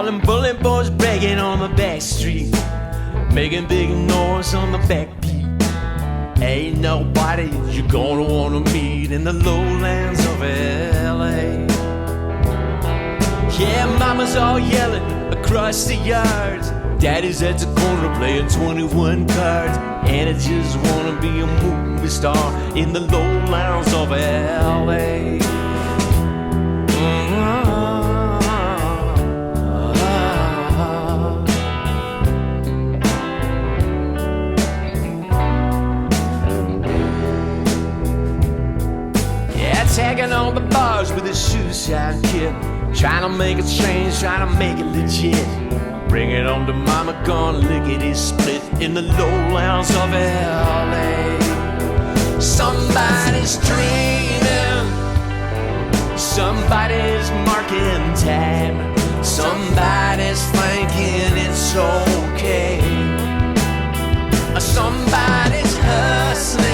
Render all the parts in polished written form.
All them bullet boys bragging on the back street, making big noise on the backbeat. Ain't nobody you're gonna wanna meet in the lowlands of LA. Yeah, mama's all yelling across the yards, daddy's at the corner playing 21 cards, and I just wanna be a movie star in the lowlands of LA. Tagging on the bars with a shoe-shine kid, trying to make a change, trying to make it legit. Bring it on to mama, gonna lickety split in the lowlands of LA. Somebody's dreaming, somebody's marking time, somebody's thinking it's okay, somebody's hustling,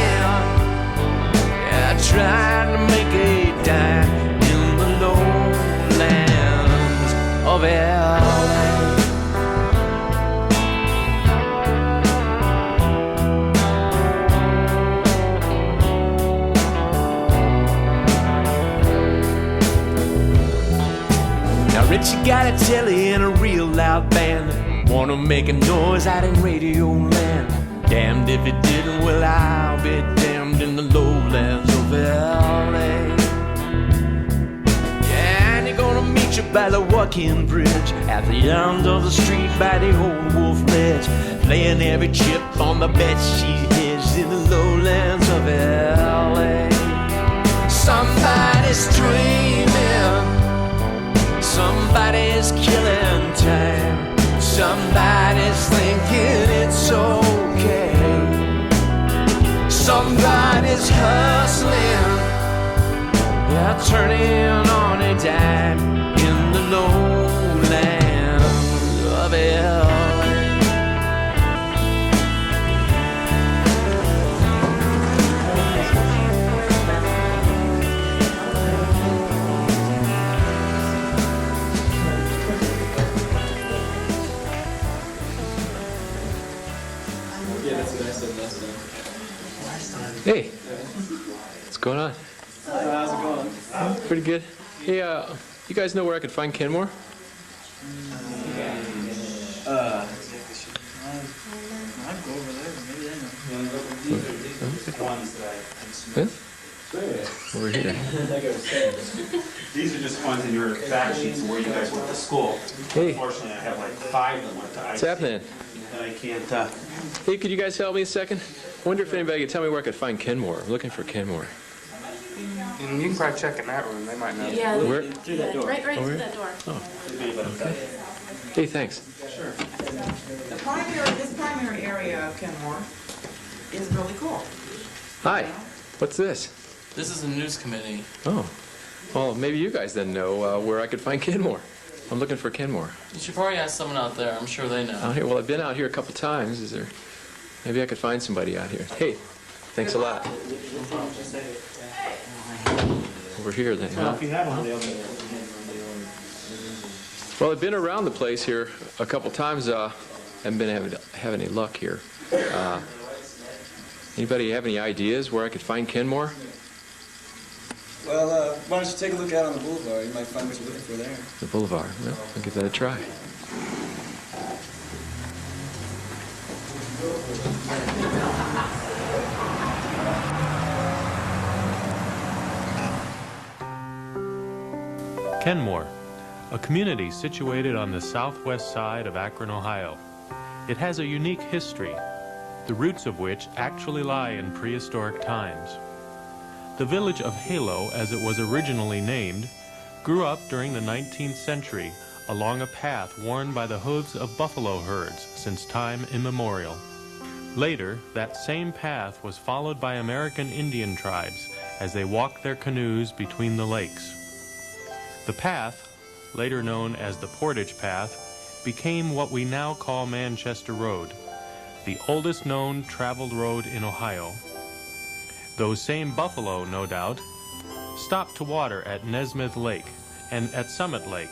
trying to make a dime in the lowlands of LA. Now Richie got a telly and a real loud band, wanna make a noise out in Radio Land. Damned if it didn't, well I'll be damned in the lowlands of LA. Yeah, and you're gonna meet you by the walk-in bridge, at the end of the street by the old wolf ledge, laying every chip on the bed she hedged in the lowlands of LA. Somebody's dreaming, somebody's killing time, somebody's thinking it's okay, somebody's hustling, yeah, turning on a dime in the lowlands of LA. Hey, what's going on? How's it going? Pretty good. Hey, you guys know where I could find Kenmore? I'd go over there, maybe they know. Over here. These are just ones in your fact sheets where you guys went to school. Hey. Unfortunately, I have like 5 that went to IC. What's happening? And I can't, Hey, could you guys help me a second? I wonder if anybody could tell me where I could find Kenmore. I'm looking for Kenmore. You can probably check in that room. They might know. Yeah, Where? through that door. Right through that door. Oh. Okay. Hey, thanks. Sure. This primary area of Kenmore is really cool. Hi. What's this? This is a news committee. Oh. Well, maybe you guys then know where I could find Kenmore. I'm looking for Kenmore. You should probably ask someone out there. I'm sure they know. Out here? Well, I've been out here a couple times. Is there... Maybe I could find somebody out here. Hey, thanks a lot. Over here then, huh? If you have one, Well, I've been around the place here a couple times. Haven't been having any luck here. Anybody have any ideas where I could find Kenmore? Well, why don't you take a look out on the boulevard? You might find what you're looking for there. The boulevard. Well, I'll give that a try. Kenmore, a community situated on the southwest side of Akron, Ohio. It has a unique history, the roots of which actually lie in prehistoric times. The village of Halo, as it was originally named, grew up during the 19th century along a path worn by the hooves of buffalo herds since time immemorial. Later, that same path was followed by American Indian tribes as they walked their canoes between the lakes. The path, later known as the Portage Path, became what we now call Manchester Road, the oldest known traveled road in Ohio. Those same buffalo, no doubt, stopped to water at Nesmith Lake and at Summit Lake.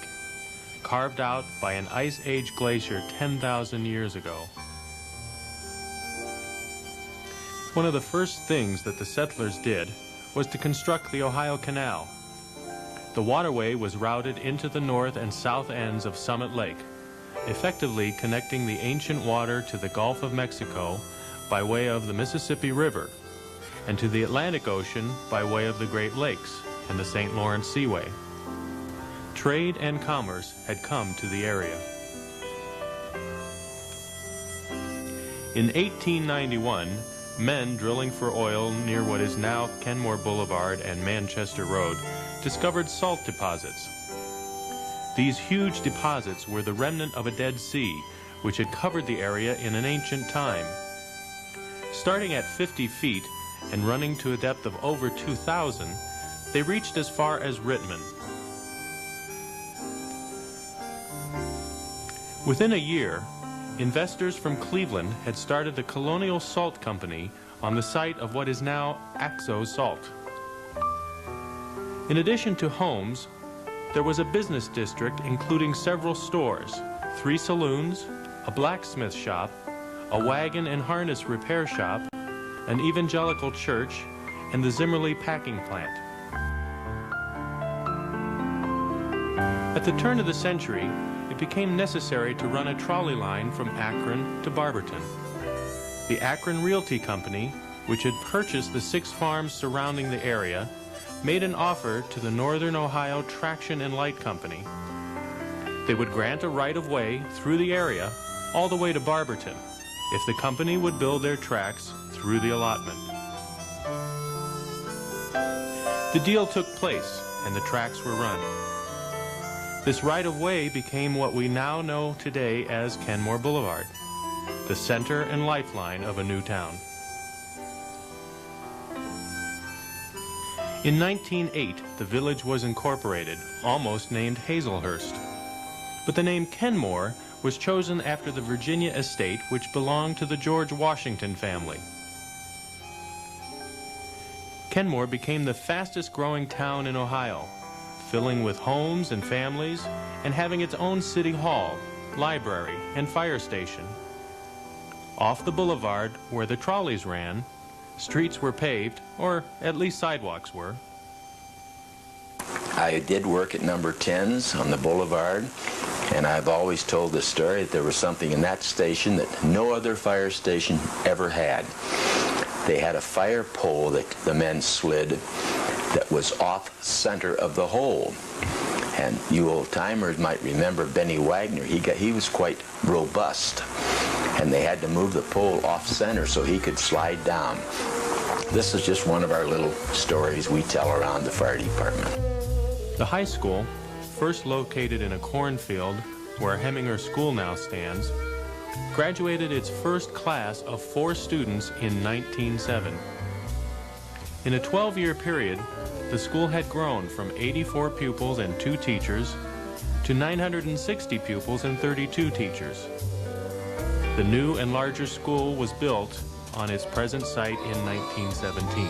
carved out by an Ice Age glacier 10,000 years ago. One of the first things that the settlers did was to construct the Ohio Canal. The waterway was routed into the north and south ends of Summit Lake, effectively connecting the ancient water to the Gulf of Mexico by way of the Mississippi River, and to the Atlantic Ocean by way of the Great Lakes and the St. Lawrence Seaway. Trade and commerce had come to the area. In 1891, men drilling for oil near what is now Kenmore Boulevard and Manchester Road discovered salt deposits. These huge deposits were the remnant of a Dead Sea, which had covered the area in an ancient time. Starting at 50 feet and running to a depth of over 2,000, they reached as far as Rittman. Within a year, investors from Cleveland had started the Colonial Salt Company on the site of what is now Axo Salt. In addition to homes, there was a business district including several stores, 3 saloons, a blacksmith shop, a wagon and harness repair shop, an evangelical church, and the Zimmerly packing plant. At the turn of the century, it became necessary to run a trolley line from Akron to Barberton. The Akron Realty Company, which had purchased the 6 farms surrounding the area, made an offer to the Northern Ohio Traction and Light Company. They would grant a right-of-way through the area all the way to Barberton if the company would build their tracks through the allotment. The deal took place and the tracks were run. This right-of-way became what we now know today as Kenmore Boulevard, the center and lifeline of a new town. In 1908, the village was incorporated, almost named Hazelhurst. But the name Kenmore was chosen after the Virginia estate which belonged to the George Washington family. Kenmore became the fastest growing town in Ohio, filling with homes and families and having its own city hall, library, and fire station. Off the boulevard where the trolleys ran, streets were paved, or at least sidewalks were. I did work at number 10s on the boulevard, and I've always told the story that there was something in that station that no other fire station ever had. They had a fire pole that the men slid that was off center of the hole. And you old-timers might remember Benny Wagner. He was quite robust, and they had to move the pole off center so he could slide down. This is just one of our little stories we tell around the fire department. The high school, first located in a cornfield where Heminger School now stands, graduated its first class of 4 students in 1907. In a 12-year period, the school had grown from 84 pupils and 2 teachers to 960 pupils and 32 teachers. The new and larger school was built on its present site in 1917.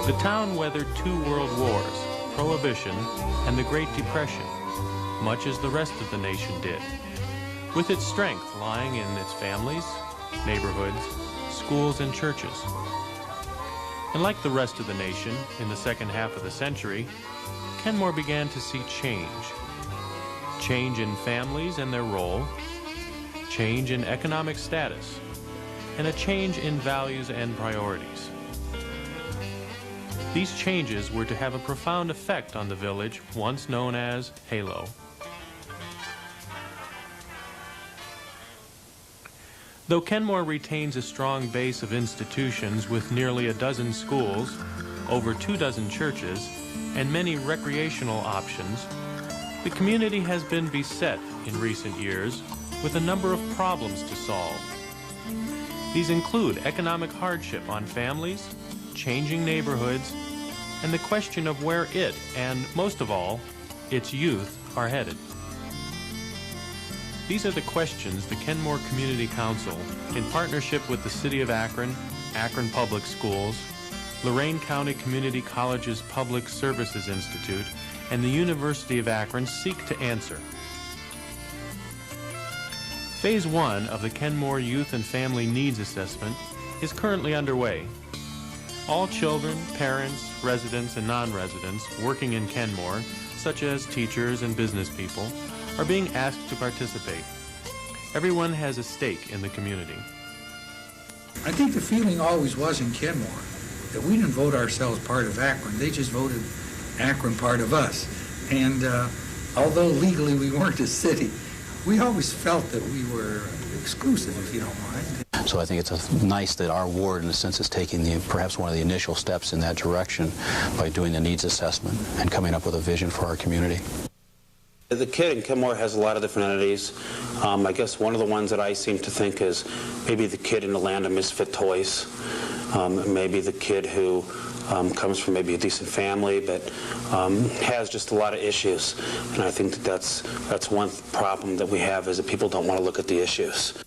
The town weathered 2 world wars, Prohibition, and the Great Depression, much as the rest of the nation did, with its strength lying in its families, neighborhoods, schools, and churches. And like the rest of the nation in the second half of the century, Kenmore began to see change. Change in families and their role, change in economic status, and a change in values and priorities. These changes were to have a profound effect on the village once known as Halo. Though Kenmore retains a strong base of institutions with nearly a dozen schools, over 24 churches, and many recreational options, the community has been beset in recent years with a number of problems to solve. These include economic hardship on families, changing neighborhoods, and the question of where it, and most of all, its youth, are headed. These are the questions the Kenmore Community Council, in partnership with the City of Akron, Akron Public Schools, Lorain County Community College's Public Services Institute, and the University of Akron seek to answer. Phase 1 of the Kenmore Youth and Family Needs Assessment is currently underway. All children, parents, residents, and non-residents working in Kenmore, such as teachers and business people, are being asked to participate. Everyone has a stake in the community. I think the feeling always was in Kenmore that we didn't vote ourselves part of Akron. They just voted Akron part of us. And although legally we weren't a city, we always felt that we were exclusive, if you don't mind. So I think it's nice that our ward, in a sense, is taking perhaps one of the initial steps in that direction by doing the needs assessment and coming up with a vision for our community. The kid in Kenmore has a lot of different entities. I guess one of the ones that I seem to think is maybe the kid in the land of misfit toys, maybe the kid who comes from maybe a decent family but has just a lot of issues. And I think that that's one problem that we have, is that people don't want to look at the issues.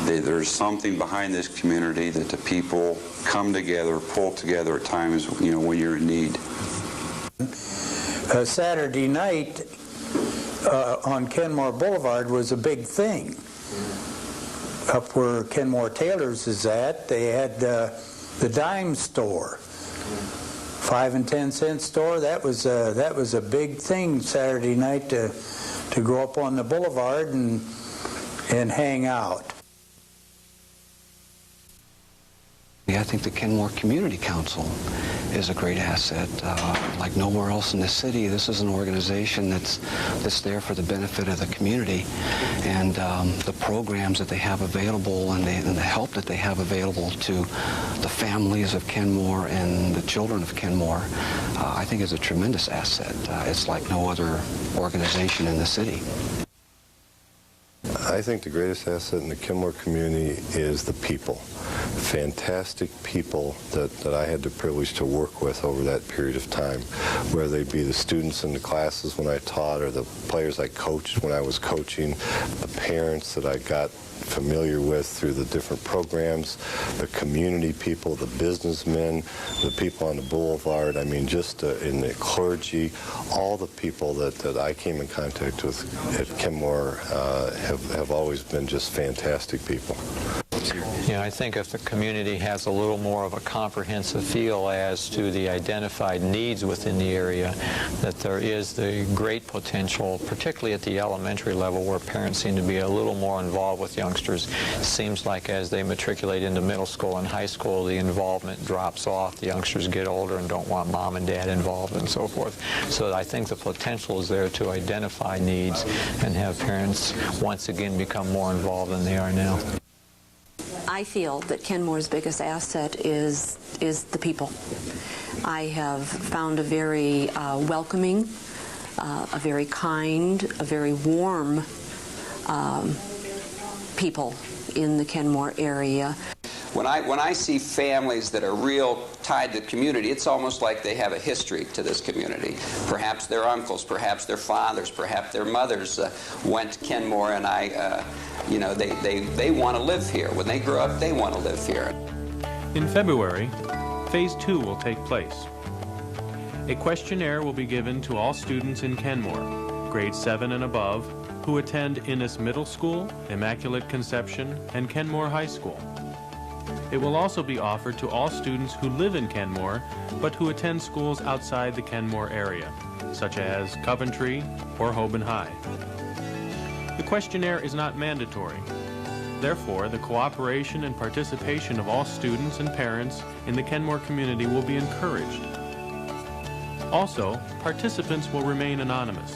There's something behind this community that the people come together, pull together at times, when you're in need. Saturday night on Kenmore Boulevard was a big thing. Up where Kenmore Taylor's is at, they had the dime store, 5 and 10 cent store. That was a big thing Saturday night to go up on the boulevard and hang out. Yeah, I think the Kenmore Community Council is a great asset. Like nowhere else in the city, this is an organization that's there for the benefit of the community, and the programs that they have available and the help that they have available to the families of Kenmore and the children of Kenmore, I think is a tremendous asset. It's like no other organization in the city. I think the greatest asset in the Kenmore community is the people. Fantastic people that I had the privilege to work with over that period of time, whether they be the students in the classes when I taught, or the players I coached when I was coaching, the parents that I got familiar with through the different programs, the community people, the businessmen, the people on the boulevard, I mean, just in the clergy, all the people that I came in contact with at Kenmore have always been just fantastic people. You know, I think if the community has a little more of a comprehensive feel as to the identified needs within the area, that there is the great potential, particularly at the elementary level where parents seem to be a little more involved with youngsters. It seems like as they matriculate into middle school and high school, the involvement drops off. The youngsters get older and don't want mom and dad involved and so forth. So I think the potential is there to identify needs and have parents once again become more involved than they are now. I feel that Kenmore's biggest asset is the people. I have found a very welcoming, a very kind, a very warm people in the Kenmore area. When I see families that are real tied to the community, it's almost like they have a history to this community. Perhaps their uncles, perhaps their fathers, perhaps their mothers went to Kenmore, and they want to live here. When they grow up, they want to live here. In February, Phase 2 will take place. A questionnaire will be given to all students in Kenmore, grade 7 and above, who attend Innis Middle School, Immaculate Conception, and Kenmore High School. It will also be offered to all students who live in Kenmore, but who attend schools outside the Kenmore area, such as Coventry or Hoban High. The questionnaire is not mandatory. Therefore, the cooperation and participation of all students and parents in the Kenmore community will be encouraged. Also, participants will remain anonymous.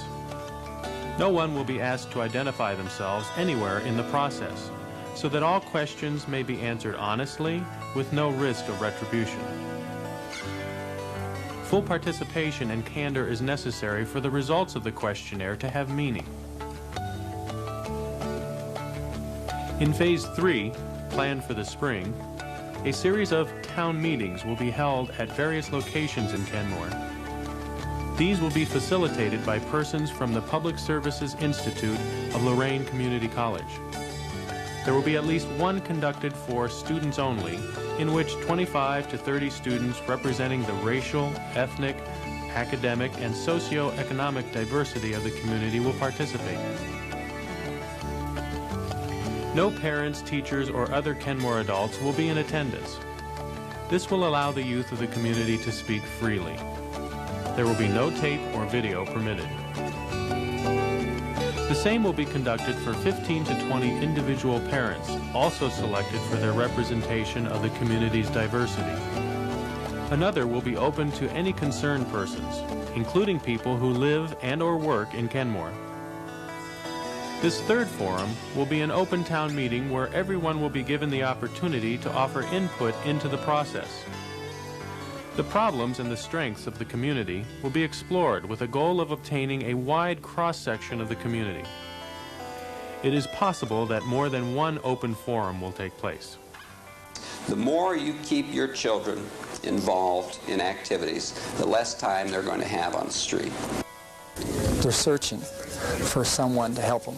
No one will be asked to identify themselves anywhere in the process, so that all questions may be answered honestly with no risk of retribution. Full participation and candor is necessary for the results of the questionnaire to have meaning. In Phase 3, planned for the spring, a series of town meetings will be held at various locations in Kenmore. These will be facilitated by persons from the Public Services Institute of Lorain Community College. There will be at least one conducted for students only, in which 25 to 30 students representing the racial, ethnic, academic, and socio-economic diversity of the community will participate. No parents, teachers, or other Kenmore adults will be in attendance. This will allow the youth of the community to speak freely. There will be no tape or video permitted. The same will be conducted for 15 to 20 individual parents, also selected for their representation of the community's diversity. Another will be open to any concerned persons, including people who live and/or work in Kenmore. This third forum will be an open town meeting where everyone will be given the opportunity to offer input into the process. The problems and the strengths of the community will be explored with a goal of obtaining a wide cross-section of the community. It is possible that more than one open forum will take place. The more you keep your children involved in activities, the less time they're going to have on the street. They're searching for someone to help them.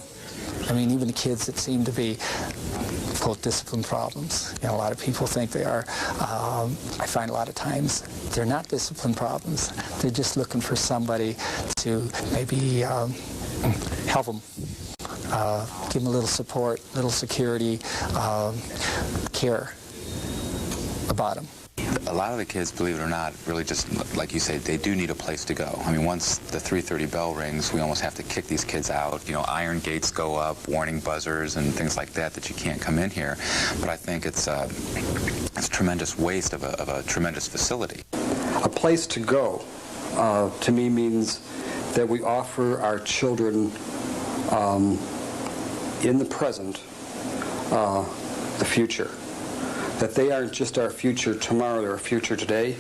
I mean, even the kids that seem to be, quote, discipline problems. You know, a lot of people think they are. I find a lot of times they're not discipline problems. They're just looking for somebody to maybe help them, give them a little support, little security, care about them. A lot of the kids, believe it or not, really just, like you say, they do need a place to go. I mean, once the 3:30 bell rings, we almost have to kick these kids out. You know, iron gates go up, warning buzzers and things like that, that you can't come in here. But I think it's a tremendous waste of a tremendous facility. A place to go, to me, means that we offer our children in the present the future. That they aren't just our future tomorrow, they're our future today.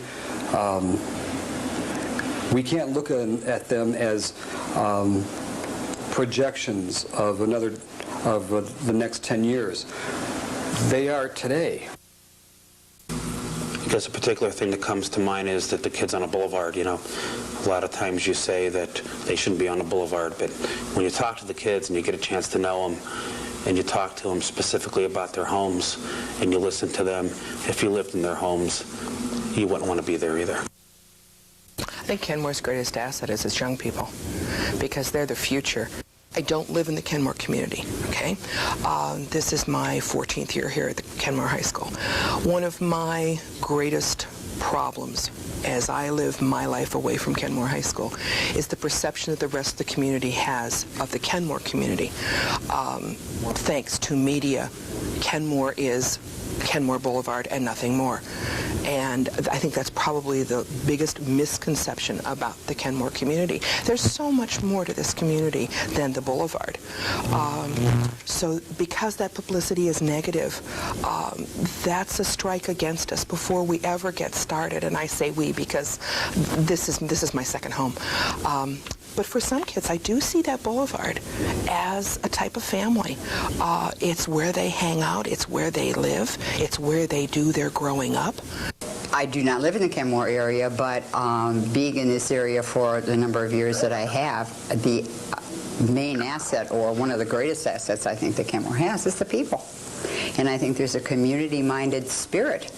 We can't look at them as projections of the next 10 years. They are today. I guess a particular thing that comes to mind is that the kids on a boulevard, you know, a lot of times you say that they shouldn't be on a boulevard, but when you talk to the kids and you get a chance to know them, and you talk to them specifically about their homes, and you listen to them, if you lived in their homes, you wouldn't want to be there either. I think Kenmore's greatest asset is its young people, because they're the future. I don't live in the Kenmore community, okay? This is my 14th year here at the Kenmore High School. One of my greatest problems as I live my life away from Kenmore High School is the perception that the rest of the community has of the Kenmore community. Thanks to media, Kenmore is Kenmore Boulevard and nothing more. And I think that's probably the biggest misconception about the Kenmore community. There's so much more to this community than the boulevard. So because that publicity is negative, that's a strike against us before we ever get started. And I say we because this is my second home. But for some kids, I do see that boulevard as a type of family. It's where they hang out, it's where they live, it's where they do their growing up. I do not live in the Kenmore area, but being in this area for the number of years that I have, the main asset, or one of the greatest assets I think that Kenmore has, is the people. And I think there's a community-minded spirit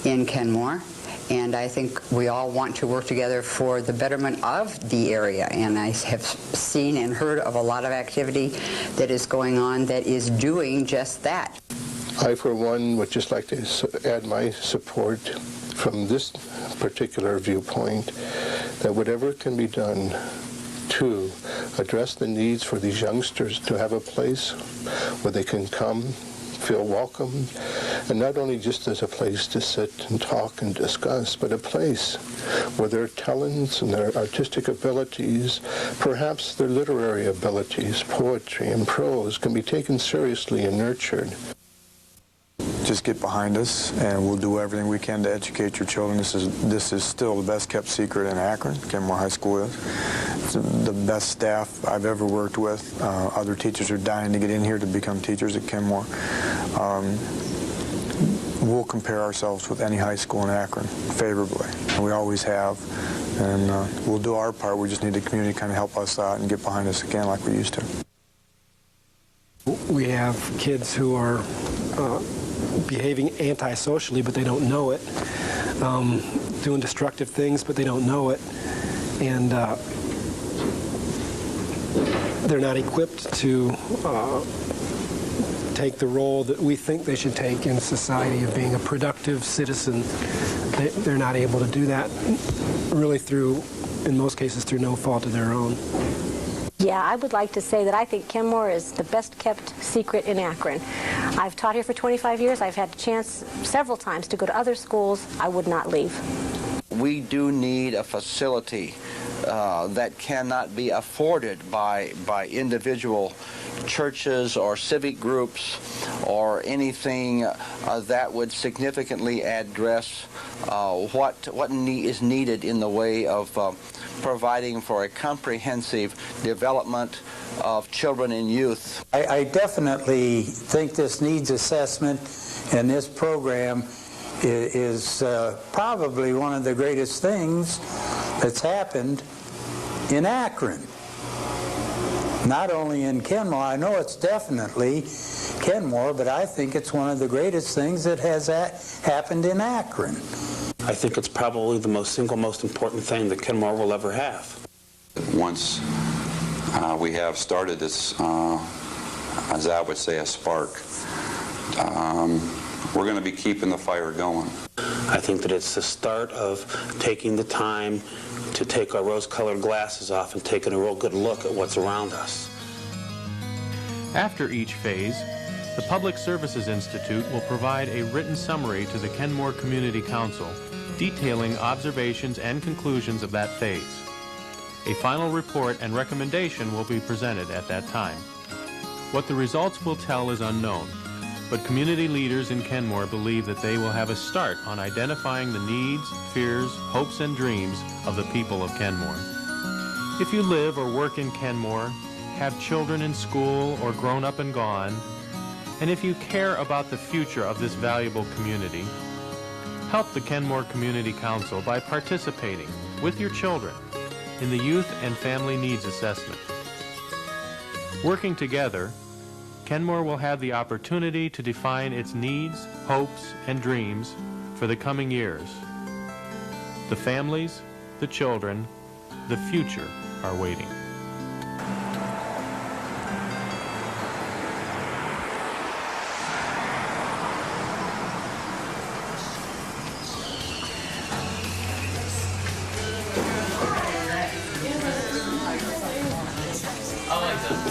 in Kenmore. And I think we all want to work together for the betterment of the area. And I have seen and heard of a lot of activity that is going on that is doing just that. I, for one, would just like to add my support from this particular viewpoint, that whatever can be done to address the needs for these youngsters to have a place where they can come, feel welcome, and not only just as a place to sit and talk and discuss, but a place where their talents and their artistic abilities, perhaps their literary abilities, poetry and prose, can be taken seriously and nurtured. Just get behind us, and we'll do everything we can to educate your children. This is still the best kept secret in Akron. Kenmore High School is. It's the best staff I've ever worked with. Other teachers are dying to get in here to become teachers at Kenmore. We'll compare ourselves with any high school in Akron favorably. We always have, and we'll do our part. We just need the community to kind of help us out and get behind us again like we used to. We have kids who are behaving antisocially, but they don't know it, doing destructive things, but they don't know it. and they're not equipped to take the role that we think they should take in society of being a productive citizen. They're not able to do that, really in most cases, through no fault of their own. Yeah, I would like to say that I think Kenmore is the best kept secret in Akron. I've taught here for 25 years. I've had a chance several times to go to other schools. I would not leave. We do need a facility that cannot be afforded by individual churches or civic groups or anything that would significantly address what is needed in the way of providing for a comprehensive development of children and youth. I definitely think this needs assessment and this program is probably one of the greatest things that's happened in Akron. Not only in Kenmore, I know it's definitely Kenmore, but I think it's one of the greatest things that has happened in Akron. I think it's probably the single most important thing that Kenmore will ever have. Once we have started this, as I would say, a spark, we're going to be keeping the fire going. I think that it's the start of taking the time to take our rose-colored glasses off and taking a real good look at what's around us. After each phase, the Public Services Institute will provide a written summary to the Kenmore Community Council detailing observations and conclusions of that phase. A final report and recommendation will be presented at that time. What the results will tell is unknown, but community leaders in Kenmore believe that they will have a start on identifying the needs, fears, hopes, and dreams of the people of Kenmore. If you live or work in Kenmore, have children in school or grown up and gone, and if you care about the future of this valuable community, help the Kenmore Community Council by participating with your children in the Youth and Family Needs Assessment. Working together, Kenmore will have the opportunity to define its needs, hopes, and dreams for the coming years. The families, the children, the future are waiting.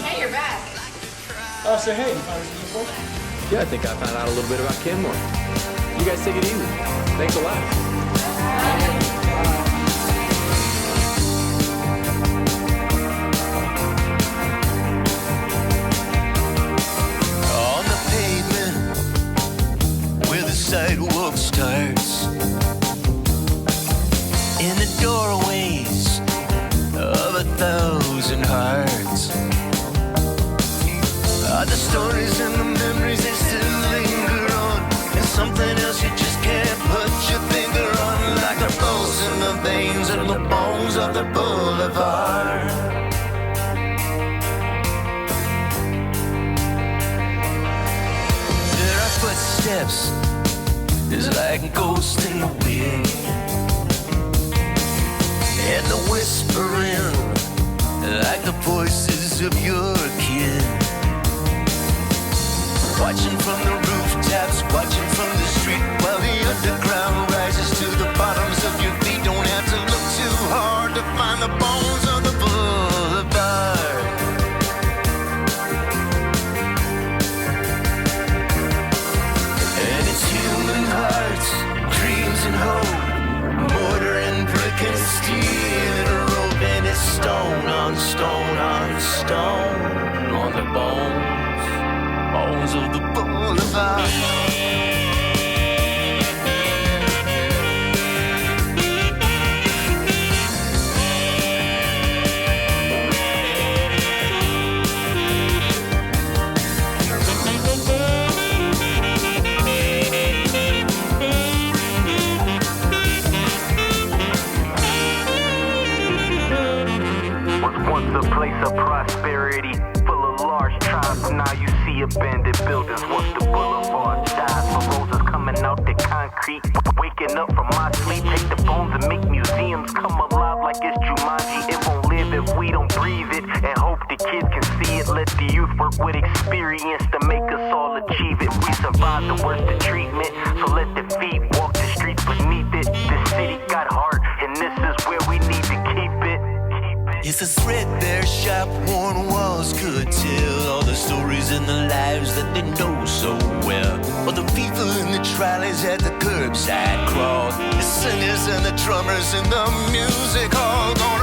Hey, you're back. Oh, say hey. Yeah, I think I found out a little bit about Kenmore. You guys take it easy. Thanks a lot. On the pavement where the sidewalk starts, in the doorways of 1,000 hearts, are the stories and the memories that still linger on, and something else you just can't put your finger on, like the pulse in the veins and the bones of the boulevard. There are footsteps, there's like a ghost in the wind, and the whispering, like the voices of your kin. Watching from the rooftops, watching from the street, while the underground rises to the bottoms of your feet. Don't have to look too hard to find the bones of the boulevard. And it's human hearts, dreams and hope, mortar and brick and steel and a rope, and it's stone on stone on stone on the bones of the boulevard. Was once a place of prosperity, full of large tribes. Now you see abandoned buildings. Once the boulevard dies for roses coming out the concrete. Waking up from my sleep, take the bones and make museums come alive like like it's Jumanji. It won't live if we don't breathe it, and hope the kids can see it. Let the youth work with experience to make us all achieve it. We survive the worst of treatment, so let the feet walk the streets beneath it. The city got heart, and this is where we need to keep it. It's the threadbare, shop-worn walls could tell all the stories and the lives that they know so well. Or the people in the trolleys at the curbside crawl, the singers and the drummers and the music all gone